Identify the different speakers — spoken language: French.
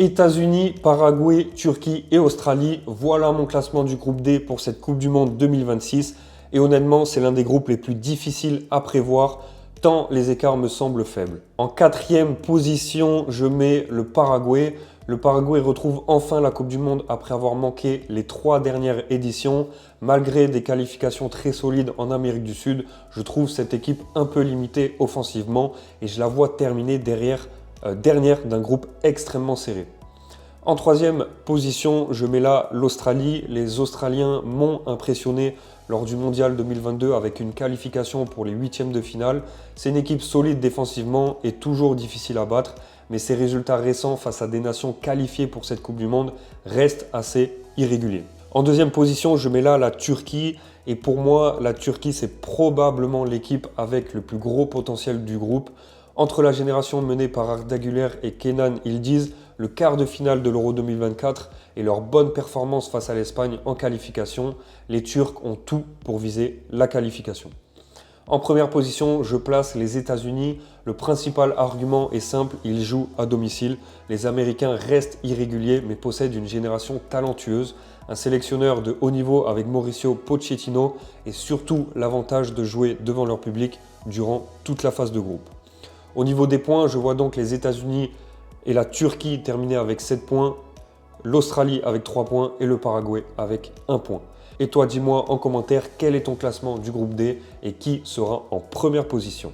Speaker 1: États-Unis, Paraguay, Turquie et Australie, voilà mon classement du groupe D pour cette Coupe du Monde 2026. Et honnêtement, c'est l'un des groupes les plus difficiles à prévoir, tant les écarts me semblent faibles. En quatrième position, je mets le Paraguay. Le Paraguay retrouve enfin la Coupe du Monde après avoir manqué les 3 dernières éditions. Malgré des qualifications très solides en Amérique du Sud, je trouve cette équipe un peu limitée offensivement et je la vois terminer dernière d'un groupe extrêmement serré. En troisième position, je mets là l'Australie. Les Australiens m'ont impressionné lors du Mondial 2022 avec une qualification pour les huitièmes de finale. C'est une équipe solide défensivement et toujours difficile à battre, mais ses résultats récents face à des nations qualifiées pour cette Coupe du Monde restent assez irréguliers. En deuxième position, je mets là la Turquie. Et pour moi, la Turquie, c'est probablement l'équipe avec le plus gros potentiel du groupe. Entre la génération menée par Arda Güler et Kenan Yıldız, le quart de finale de l'Euro 2024 et leur bonne performance face à l'Espagne en qualification, les Turcs ont tout pour viser la qualification. En première position, je place les États-Unis. Le principal argument est simple, ils jouent à domicile. Les Américains restent irréguliers mais possèdent une génération talentueuse. Un sélectionneur de haut niveau avec Mauricio Pochettino et surtout l'avantage de jouer devant leur public durant toute la phase de groupe. Au niveau des points, je vois donc les États-Unis et la Turquie terminer avec 7 points, l'Australie avec 3 points et le Paraguay avec 1 point. Et toi, dis-moi en commentaire quel est ton classement du groupe D et qui sera en première position.